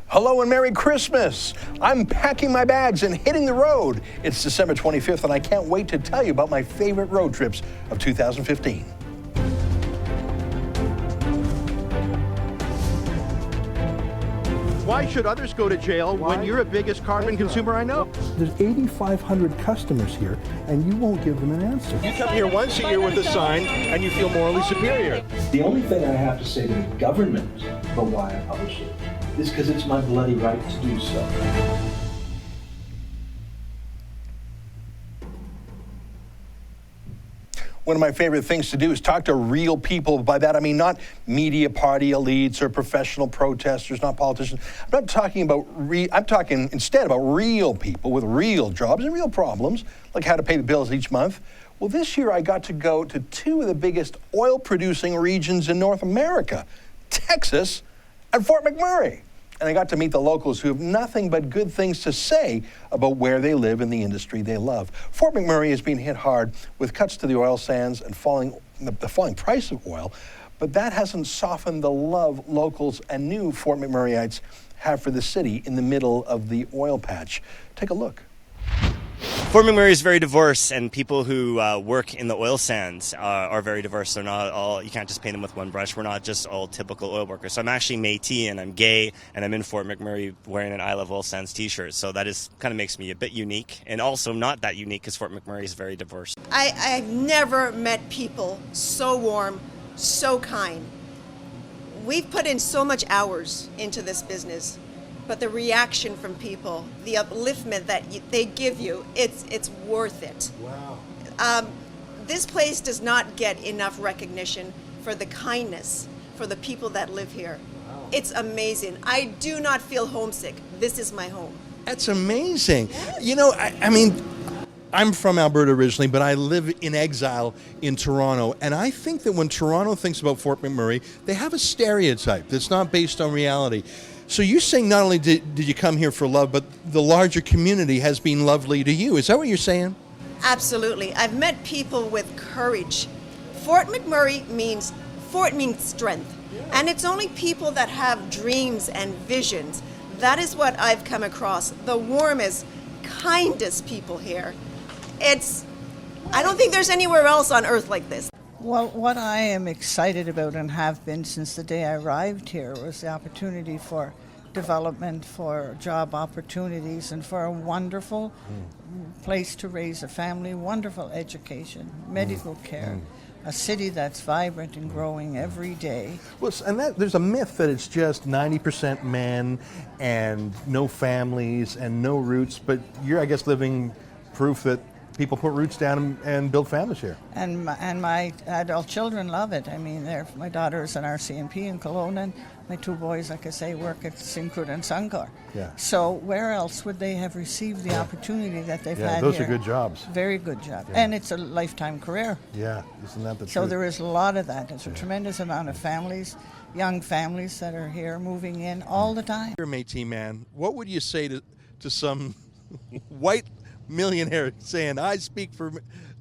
Hello and Merry Christmas. I'm packing my bags and hitting the road. It's December 25th and I can't wait to tell you about my favorite road trips of 2015. Why should others go to jail when you're the biggest carbon consumer I know? There's 8,500 customers here, and you won't give them an answer. You come here once a year with a sign, and you feel morally superior. The only thing I have to say to the government about why I publish it is because it's my bloody right to do so. One of my favorite things to do is talk to real people. By that I mean not media party elites or professional protesters, not politicians. I'm not talking about, I'm talking instead about real people with real jobs and real problems, like how to pay the bills each month. Well, this year I got to go to two of the biggest oil-producing regions in North America, Texas and Fort McMurray. And I got to meet the locals who have nothing but good things to say about where they live and the industry they love. Fort McMurray has been hit hard with cuts to the oil sands and the falling price of oil, but that hasn't softened the love locals and new Fort McMurrayites have for the city in the middle of the oil patch. Take a look. Fort McMurray is very diverse, and people who work in the oil sands are very diverse. They're not all, you can't just paint them with one brush. We're not just all typical oil workers. So I'm actually Métis, and I'm gay, and I'm in Fort McMurray wearing an I Love Oil Sands t-shirt. So that is kind of makes me a bit unique, and also not that unique because Fort McMurray is very diverse. I've never met people so warm, so kind. We've put in so much hours into this business. But the reaction from people, the upliftment that they give you, it's worth it. Wow. This place does not get enough recognition for the kindness, for the people that live here. Wow. It's amazing. I do not feel homesick. This is my home. That's amazing. Yes. You know, I mean, I'm from Alberta originally, but I live in exile in Toronto. And I think that when Toronto thinks about Fort McMurray, they have a stereotype that's not based on reality. So you're saying not only did you come here for love, but the larger community has been lovely to you. Is that what you're saying? Absolutely. I've met people with courage. Fort McMurray means strength. Yeah. And it's only people that have dreams and visions. That is what I've come across. The warmest, kindest people here. I don't think there's anywhere else on earth like this. Well, what I am excited about and have been since the day I arrived here was the opportunity for development, for job opportunities, and for a wonderful place to raise a family, wonderful education, medical care, a city that's vibrant and growing every day. Well, and there's a myth that it's just 90% men and no families and no roots, but you're, I guess, living proof that people put roots down and build families here. And my adult children love it. I mean, my daughter is an RCMP in Kelowna, and my two boys, like I say, work at Syncrude and Suncor. Yeah. So where else would they have received the opportunity that they've had those here? are good jobs. Very good job. Yeah. And it's a lifetime career. Yeah, isn't that the truth? So there is a lot of that. There's a tremendous amount of families, young families that are here moving in all the time. You're a Métis man. What would you say to some white millionaire saying, I speak for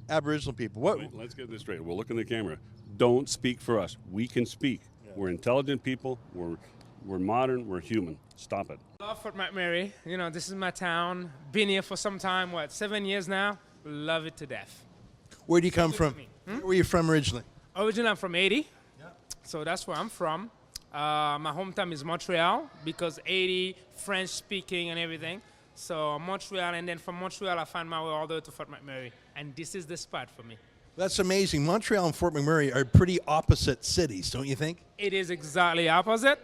Aboriginal people? What? Wait, let's get this straight. We'll look in the camera. Don't speak for us. We can speak. Yeah. We're intelligent people. We're modern. We're human. Stop it. Love Fort McMurray. You know, this is my town. Been here for some time, 7 years now? Love it to death. Where do you come from? Where are you from originally? Originally, I'm from Haiti. Yeah. So that's where I'm from. My hometown is Montreal because Haiti, French speaking and everything. So Montreal, and then from Montreal, I found my way all the way to Fort McMurray. And this is the spot for me. That's amazing. Montreal and Fort McMurray are pretty opposite cities, don't you think? It is exactly opposite,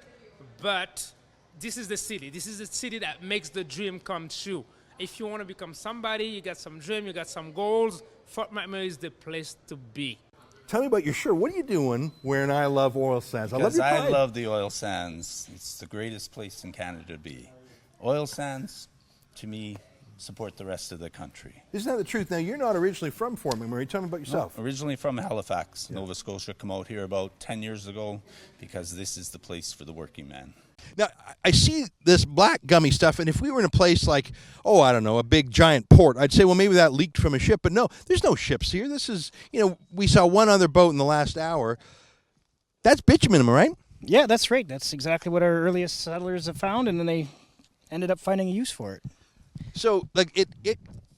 but this is the city. This is the city that makes the dream come true. If you want to become somebody, you got some dream, you got some goals, Fort McMurray is the place to be. Tell me about your shirt. What are you doing wearing I Love Oil Sands? Because I love the oil sands. It's the greatest place in Canada to be. Oil sands, to me, support the rest of the country. Isn't that the truth? Now, you're not originally from Fort McMurray. Tell me about yourself. No, originally from Halifax, Nova Scotia. Come out here about 10 years ago because this is the place for the working man. Now, I see this black gummy stuff, and if we were in a place like, I don't know, a big giant port, I'd say, well, maybe that leaked from a ship. But no, there's no ships here. This is, we saw one other boat in the last hour. That's bitumen, am I right? Yeah, that's right. That's exactly what our earliest settlers have found, and then they ended up finding a use for it. So, like,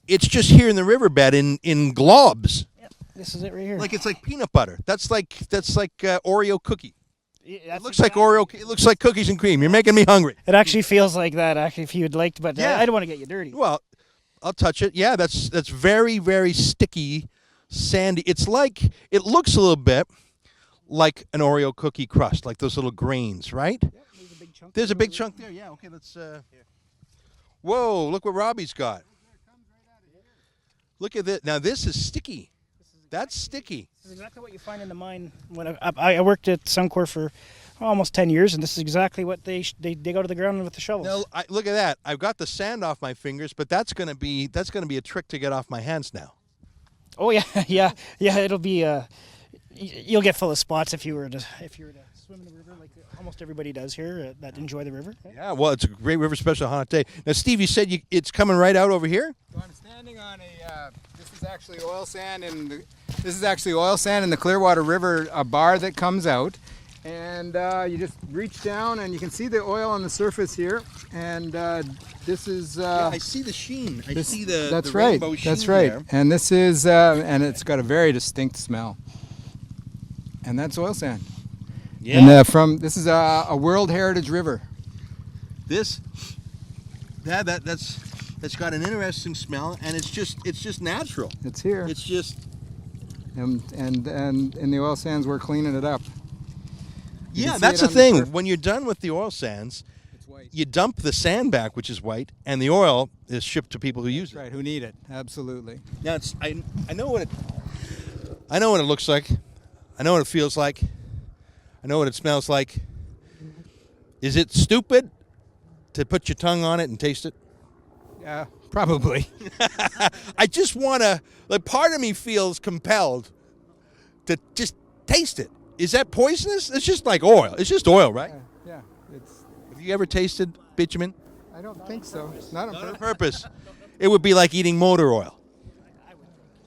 it's just here in the riverbed in globs. Yep, this is it right here. Like, it's like peanut butter. That's like Oreo cookie. Yeah, It looks like Oreo. It looks like cookies and cream. You're making me hungry. It actually feels like that, actually, if you'd like to, but Yeah. I don't want to get you dirty. Well, I'll touch it. Yeah, that's very, very sticky, sandy. It's like, it looks a little bit like an Oreo cookie crust, like those little grains, right? Yeah, there's a big chunk. There's a big chunk there. Yeah. Okay. Let's. Whoa! Look what Robbie's got. Look at this. Now this is sticky. That's sticky. This is exactly what you find in the mine. When I worked at Suncor for almost 10 years, and this is exactly what they dig out of the ground with the shovels. Now look at that. I've got the sand off my fingers, but that's gonna be a trick to get off my hands now. Oh yeah, yeah. It'll be. You'll get full of spots if you were to swim in the river, like almost everybody does here that enjoy the river. Yeah. Well, it's a great river, especially on a hot day. Now, Steve, you said it's coming right out over here. So I'm standing on this is actually oil sand in the Clearwater River, a bar that comes out, and you just reach down and you can see the oil on the surface here, and this is. I see the sheen. I see the. That's the right. rainbow sheen That's right. there. And this is and it's got a very distinct smell, and that's oil sand. Yeah. And this is a World Heritage River. That's got an interesting smell, and it's just natural. It's here. It's just. And in the oil sands, we're cleaning it up. You Yeah, can see that's it the on thing. surface. When you're done with the oil sands, It's white. you dump the sand back, which is white, and the oil is shipped to people who use it. Right, who need it? Absolutely. Now I know what it looks like. I know what it feels like. I know what it smells like. Is it stupid to put your tongue on it and taste it? Yeah, probably. I just want to, like, part of me feels compelled to just taste it. Is that poisonous? It's just like oil. It's just oil, right? Yeah, it's. Have you ever tasted bitumen? I don't think so. Not on Not on purpose. purpose. It would be like eating motor oil.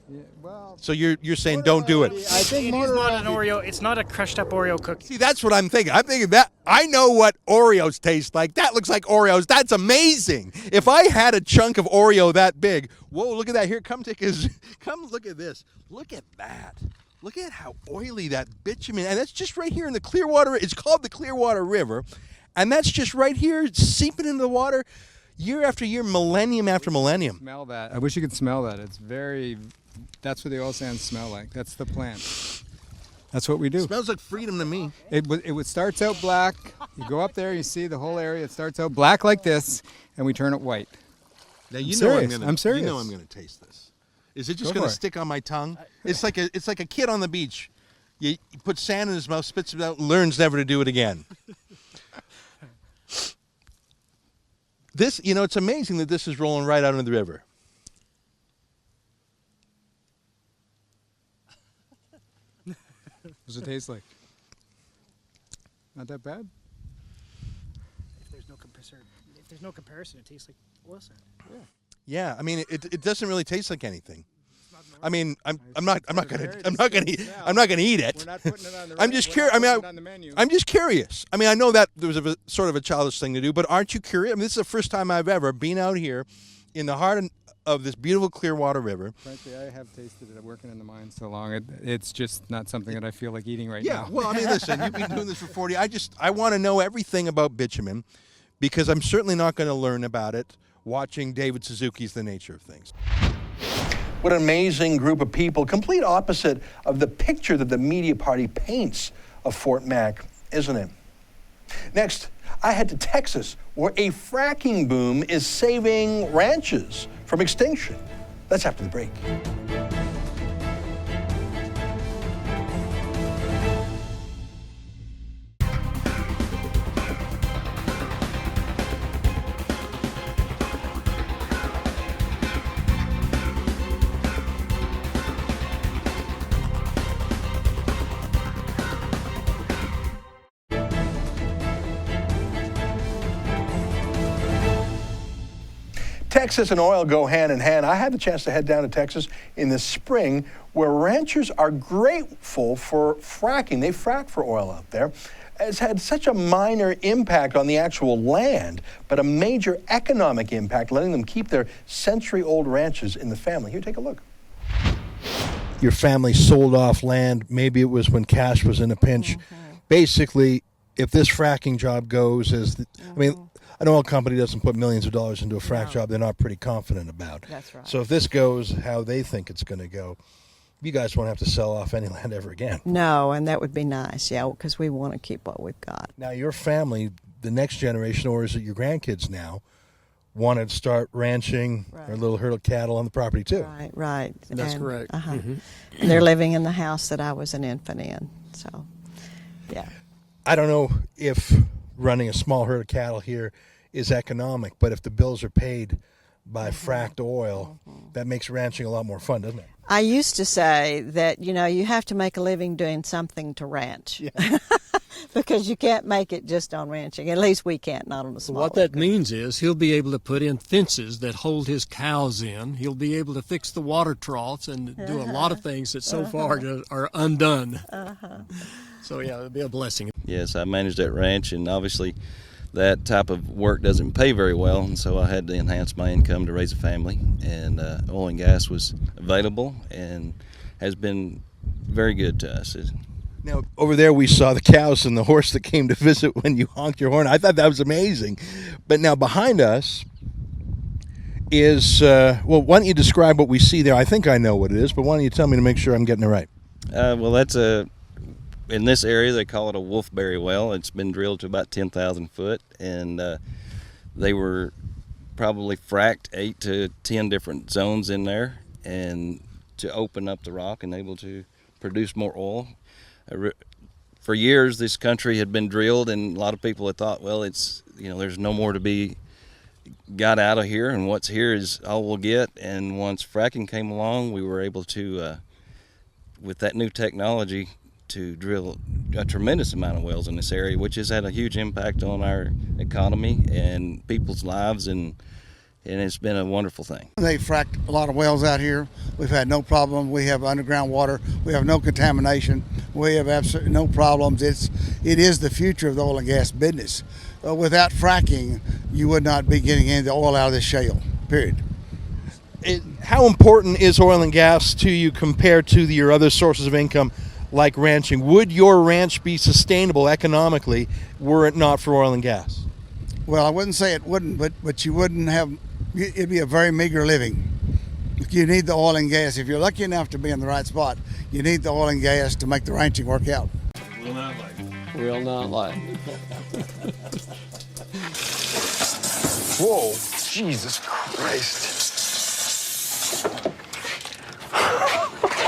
Yeah, well, So you're saying don't do it. I think It is motor not oil. an Oreo. It's not a crushed up Oreo cookie. See, that's what I'm thinking. I'm thinking that I know what Oreos taste like. That looks like Oreos. That's amazing. If I had a chunk of Oreo that big, whoa, look at that. Here, come look at this. Look at that. Look at how oily that bitumen, and that's just right here in the Clearwater. It's called the Clearwater River, and that's just right here seeping into the water year after year, millennium after millennium. Smell that. I wish you could smell that. It's very. That's what the oil sands smell like. That's the plant. That's what we do. Smells like freedom to me. It starts out black. You go up there, you see the whole area. It starts out black like this, and we turn it white. Now I'm you know serious. I'm gonna. I'm serious. You know I'm gonna taste this. Is it just Go gonna for it. stick on my tongue? It's like a kid on the beach. You put sand in his mouth, spits it out, learns never to do it again. This, it's amazing that this is rolling right out into the river. What does it taste like? Not that bad. If there's no comparison, it tastes like oil sand. Yeah, I mean it doesn't really taste like anything. I mean I'm not gonna eat it. We're not putting it on the. I'm just we're curious. not putting it on the menu. I'm just curious. I mean, I know that there was a sort of a childish thing to do, but aren't you curious? I mean, this is the first time I've ever been out here in the heart of this beautiful Clearwater River. Frankly, I have tasted it working in the mine so long. It's just not something that I feel like eating right Yeah, now. well, I mean, listen, you've been doing this for 40. I want to know everything about bitumen because I'm certainly not going to learn about it watching David Suzuki's The Nature of Things. What an amazing group of people, complete opposite of the picture that the media party paints of Fort Mac, isn't it? Next, I head to Texas, where a fracking boom is saving ranches from extinction. That's after the break. Texas and oil go hand in hand. I had the chance to head down to Texas in the spring where ranchers are grateful for fracking. They frack for oil out there. has had such a minor impact on the actual land, but a major economic impact, letting them keep their century-old ranches in the family. Here, take a look. Your family sold off land. Maybe it was when cash was in a pinch. Basically, if this fracking job goes I mean, an oil company doesn't put millions of dollars into a frack job they're not pretty confident about. That's right. So if this goes how they think it's going to go, you guys won't have to sell off any land ever again. No, and that would be nice, yeah, because we want to keep what we've got. Now, your family, the next generation, or is it your grandkids now, want to start ranching or little herd of cattle on the property too. Right. That's correct. And they're living in the house that I was an infant in. So, yeah. I don't know if running a small herd of cattle here is economic, but if the bills are paid by fracked oil, that makes ranching a lot more fun, doesn't it? I used to say that, you have to make a living doing something to ranch. Yeah. Because you can't make it just on ranching. At least we can't, not on a small. What that means is he'll be able to put in fences that hold his cows in. He'll be able to fix the water troughs and do a lot of things that so far are undone. So, yeah, it'll be a blessing. Yes, I managed that ranch, and obviously that type of work doesn't pay very well, and so I had to enhance my income to raise a family, and oil and gas was available and has been very good to us. Now, over there we saw the cows and the horse that came to visit when you honked your horn. I thought that was amazing. But now behind us is, why don't you describe what we see there? I think I know what it is, but why don't you tell me to make sure I'm getting it right? Well, that's in this area they call it a wolfberry well. It's been drilled to about 10,000 foot, and they were probably fracked 8 to 10 different zones in there, and to open up the rock and able to produce more oil. For years, this country had been drilled, and a lot of people had thought, well, it's, there's no more to be got out of here, and what's here is all we'll get. And once fracking came along, we were able to, with that new technology, to drill a tremendous amount of wells in this area, which has had a huge impact on our economy and people's lives, and it's been a wonderful thing. They fracked a lot of wells out here. We've had no problem. We have underground water. We have no contamination. We have absolutely no problems. It is the future of the oil and gas business. Without fracking, you would not be getting any of the oil out of this shale, period. How important is oil and gas to you compared to your other sources of income like ranching? Would your ranch be sustainable economically were it not for oil and gas? Well, I wouldn't say it wouldn't, but you wouldn't have, it'd be a very meager living. You need the oil and gas. If you're lucky enough to be in the right spot, you need the oil and gas to make the ranching work out. Will not lie. Will not lie. Whoa, Jesus Christ.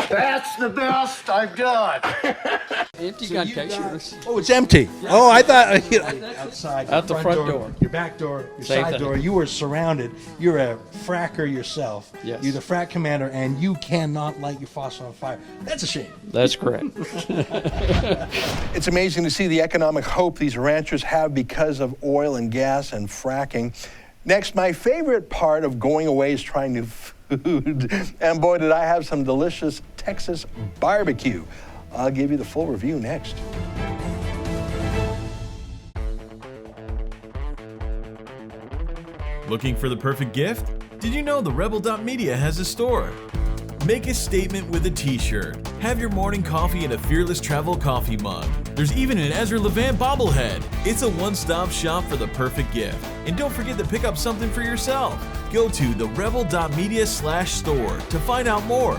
That's the best I've done. Empty gun case yours. Oh, it's empty. Yeah. Oh, I thought outside. Out the front door. Your back door, your Same side thing. door. You were surrounded. You're a fracker yourself. Yes. You're the frack commander, and you cannot light your fossil on fire. That's a shame. That's correct. It's amazing to see the economic hope these ranchers have because of oil and gas and fracking. Next, my favorite part of going away is trying new food. And boy, did I have some delicious Texas barbecue. I'll give you the full review next. Looking for the perfect gift? Did you know the Rebel.media has a store? Make a statement with a t-shirt. Have your morning coffee in a Fearless Travel coffee mug. There's even an Ezra Levant bobblehead. It's a one-stop shop for the perfect gift. And don't forget to pick up something for yourself. Go to therebel.media/store to find out more.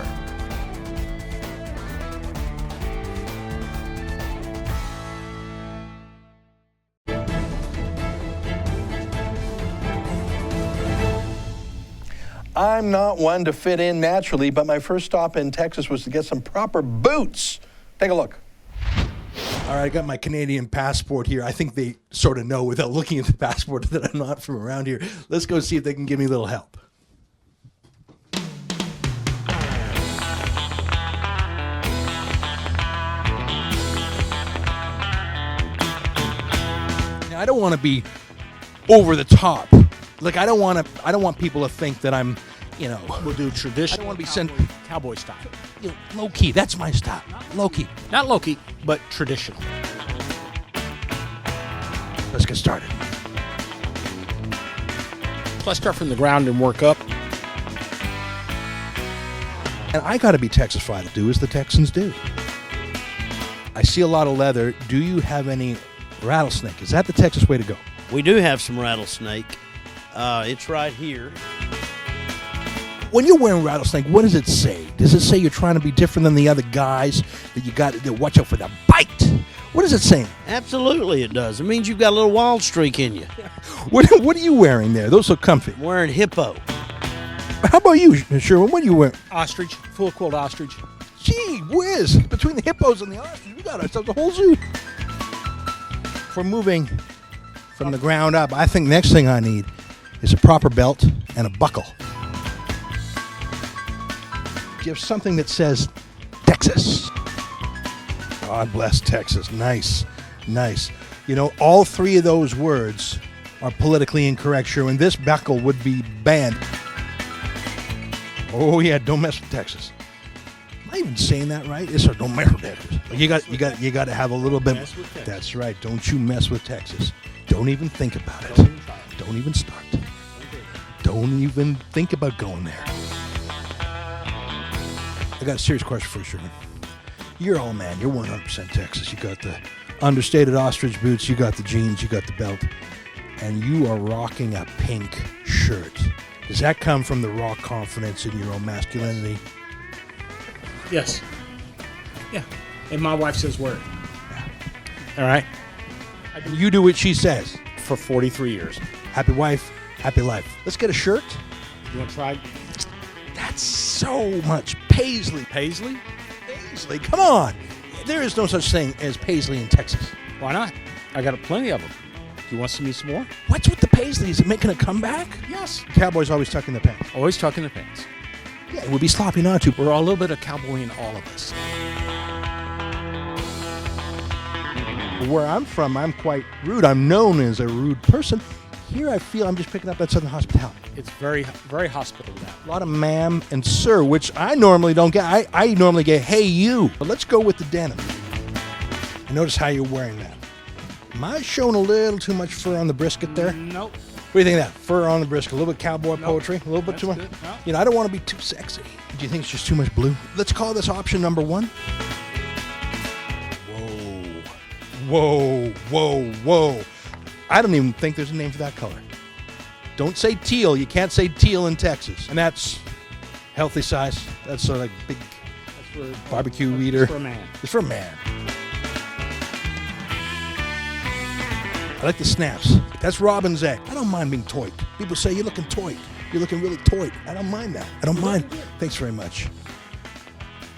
I'm not one to fit in naturally, but my first stop in Texas was to get some proper boots. Take a look. All right, I got my Canadian passport here. I think they sort of know without looking at the passport that I'm not from around here. Let's go see if they can give me a little help. Now, I don't want to be over the top. Like, I don't want people to think that I'm, We'll do traditional. I don't want to be sent cowboy style. Low key. That's my style. Low key. Not low key, but traditional. Let's get started. Let's start from the ground and work up. And I got to be Texas-fied to do as the Texans do. I see a lot of leather. Do you have any rattlesnake? Is that the Texas way to go? We do have some rattlesnake. It's right here. When you're wearing rattlesnake, what does it say? Does it say you're trying to be different than the other guys, that you got to watch out for the bite? What is it saying? Absolutely it does. It means you've got a little wild streak in you. What are you wearing there? Those look comfy. I'm wearing hippo. How about you, Sherwin? What are you wearing? Ostrich, full quilt ostrich. Gee whiz, between the hippos and the ostrich, we got ourselves a whole zoo. For moving from the ground up, I think next thing I need is a proper belt and a buckle. You have something that says Texas. God bless Texas. Nice, nice. You know, all three of those words are politically incorrect, Sherwin. This buckle would be banned. Oh yeah, don't mess with Texas. Am I even saying that right? Yes, sir. Don't mess with Texas. You got to have a little bit. That's right. Don't you mess with Texas. Don't even think about it. Don't even start. Don't even think about going there. I got a serious question for you, Sherman. You're all man. You're 100% Texas. You got the understated ostrich boots. You got the jeans. You got the belt. And you are rocking a pink shirt. Does that come from the raw confidence in your own masculinity? Yes. Yeah. And my wife says wear it. All right? You do what she says. For 43 years. Happy wife, happy life. Let's get a shirt. You want to try? That's so much paisley. Paisley? Paisley, come on. There is no such thing as paisley in Texas. Why not? I got plenty of them. Do you want some more? What's with the paisley? Is it making a comeback? Yes. Cowboys always tuck in their pants. Always tuck in the pants. Yeah, it would be sloppy not to. We're all a little bit of cowboy in all of us. Where I'm from, I'm quite rude. I'm known as a rude person. Here I feel I'm just picking up that Southern hospitality. It's very, very hospitable now. A lot of ma'am and sir, which I normally don't get. I normally get, hey, you. But let's go with the denim. Notice how you're wearing that. Am I showing a little too much fur on the brisket there? Nope. What do you think of that? Fur on the brisket, a little bit cowboy poetry, a little bit too much. Good. No. You know, I don't want to be too sexy. Do you think it's just too much blue? Let's call this option number 1. Whoa, whoa, whoa. I don't even think there's a name for that color. Don't say teal. You can't say teal in Texas. And that's healthy size. That's sort of like big barbecue eater. It's for a man. It's for a man. I like the snaps. That's robin's egg. I don't mind being toyed. People say, you're looking toyed. You're looking really toyed. I don't mind that. I don't mind. Thanks very much.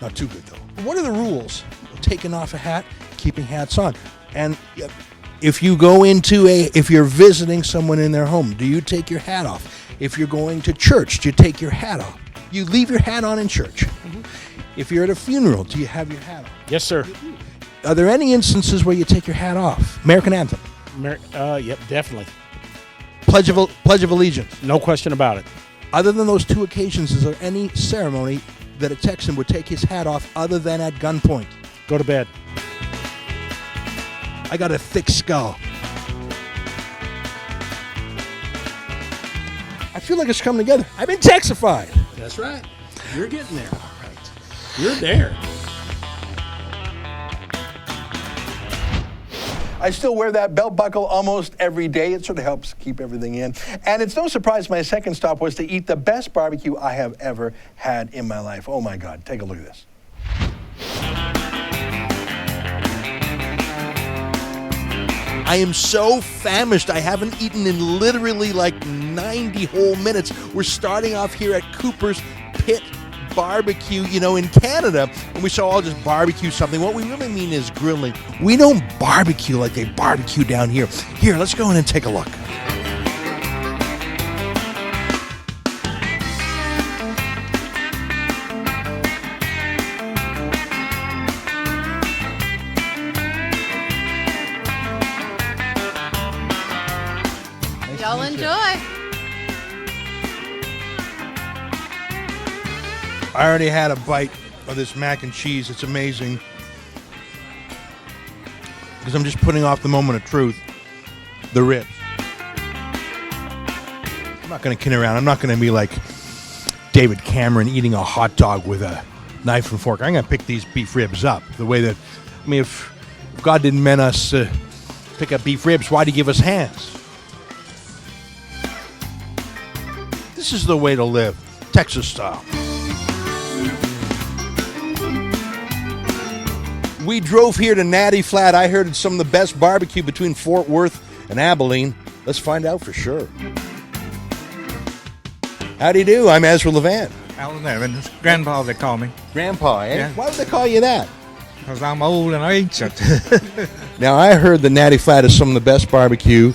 Not too good, though. What are the rules? Taking off a hat, keeping hats on. And if you go if you're visiting someone in their home, do you take your hat off? If you're going to church, do you take your hat off? You leave your hat on in church. Mm-hmm. If you're at a funeral, do you have your hat on? Yes, sir. Are there any instances where you take your hat off? American anthem. Yep, definitely. Pledge of Allegiance. No question about it. Other than those 2 occasions, is there any ceremony that a Texan would take his hat off other than at gunpoint? Go to bed. I got a thick skull. I feel like it's coming together. I've been Texified. That's right. You're getting there. All right. You're there. I still wear that belt buckle almost every day. It sort of helps keep everything in. And it's no surprise my second stop was to eat the best barbecue I have ever had in my life. Oh my God, take a look at this. I am so famished. I haven't eaten in literally like 90 whole minutes. We're starting off here at Cooper's Pit Barbecue, in Canada, and we shall all just barbecue something. What we really mean is grilling. We don't barbecue like they barbecue down here. Here, let's go in and take a look. Y'all enjoy. I already had a bite of this mac and cheese. It's amazing. Because I'm just putting off the moment of truth. the ribs. I'm not going to kid around. I'm not going to be like David Cameron eating a hot dog with a knife and fork. I'm going to pick these beef ribs up the way that, I mean, if God didn't meant us to pick up beef ribs, why'd he give us hands? This is the way to live, Texas style. We drove here to Natty Flat. I heard it's some of the best barbecue between Fort Worth and Abilene. Let's find out for sure. How do you do? I'm Ezra Levant. Alan Evans. Grandpa, they call me. Grandpa, eh? Yeah. Why would they call you that? Because I'm old and ancient. Now, I heard that Natty Flat is some of the best barbecue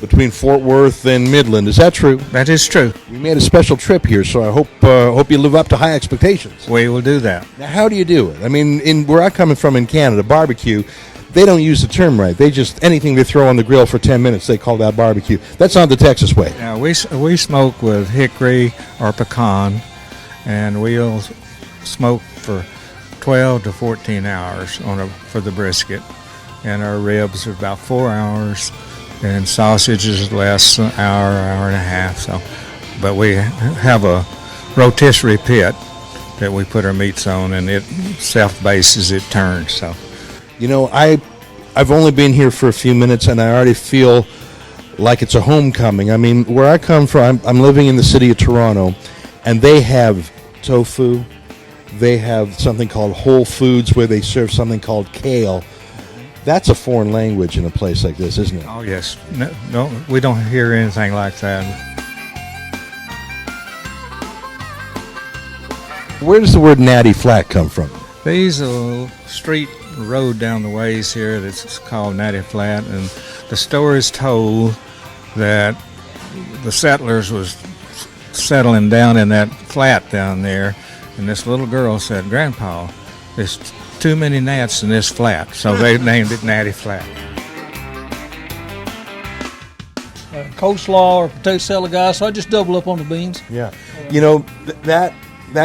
between Fort Worth and Midland. Is that true? That is true. We made a special trip here, so I hope you live up to high expectations. We will do that. Now, how do you do it? I mean, in where I'm coming from in Canada, barbecue, they don't use the term right. They just, anything they throw on the grill for 10 minutes, they call that barbecue. That's not the Texas way. Now, we smoke with hickory or pecan, and we'll smoke for 12 to 14 hours for the brisket. And our ribs are about 4 hours, and sausage is less, an hour, hour and a half. So, but we have a rotisserie pit that we put our meats on, and it self-bases, it turns. So, you know, I've only been here for a few minutes, and I already feel like it's a homecoming. I mean, where I come from, I'm living in the city of Toronto, and they have tofu. They have something called Whole Foods, where they serve something called kale. That's a foreign language in a place like this, isn't it? oh yes, no, we don't hear anything like that. Where does the word Natty Flat come from? There's a street road down the ways here that's called Natty Flat, and the story is told that the settlers was settling down in that flat down there, and this little girl said, "Grandpa, there's too many gnats in this flat," so they named it Natty Flat. Coleslaw or potato salad, guys, so I just double up on the beans. Yeah. You know, that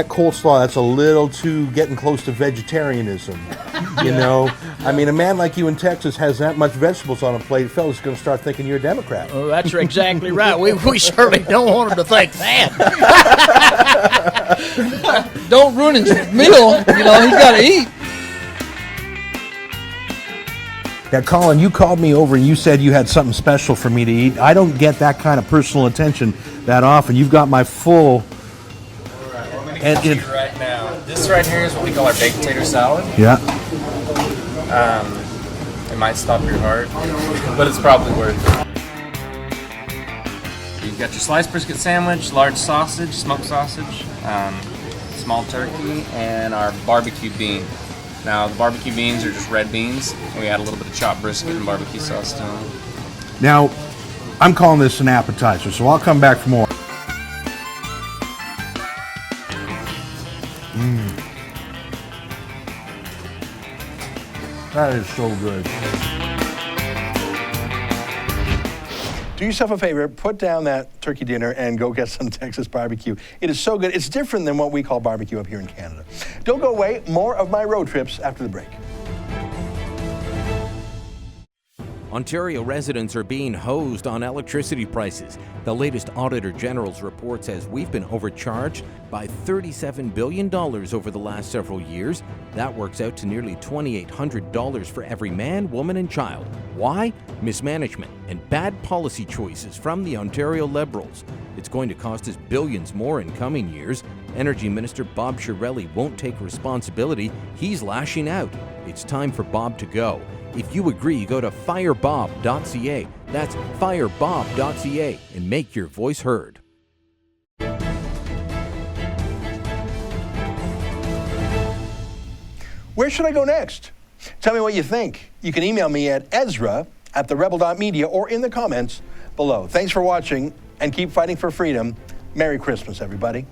coleslaw, that's a little too getting close to vegetarianism. You know? I mean, a man like you in Texas has that much vegetables on a plate, fella's going to start thinking you're a Democrat. Oh, that's exactly right. We certainly don't want him to think that. Don't ruin his meal. You know, he's got to eat. Now, Colin, you called me over and you said you had something special for me to eat. I don't get that kind of personal attention that often. You've got my full... All right, well, I'm going to get you right now. This right here is what we call our baked potato salad. Yeah. It might stop your heart, but it's probably worth it. You've got your sliced brisket sandwich, large sausage, smoked sausage, small turkey, and our barbecue bean. Now, the barbecue beans are just red beans, and we add a little bit of chopped brisket and barbecue sauce to them. Now, I'm calling this an appetizer, so I'll come back for more. That is so good. Do yourself a favor, put down that turkey dinner and go get some Texas barbecue. It is so good. It's different than what we call barbecue up here in Canada. Don't go away. More of my road trips after the break. Ontario residents are being hosed on electricity prices. The latest Auditor General's report says we've been overcharged by $37 billion over the last several years. That works out to nearly $2,800 for every man, woman, and child. Why? Mismanagement and bad policy choices from the Ontario Liberals. It's going to cost us billions more in coming years. Energy Minister Bob Chiarelli won't take responsibility. He's lashing out. It's time for Bob to go. If you agree, go to firebob.ca. That's firebob.ca and make your voice heard. Where should I go next? Tell me what you think. You can email me at ezra@therebel.media or in the comments below. Thanks for watching and keep fighting for freedom. Merry Christmas, everybody.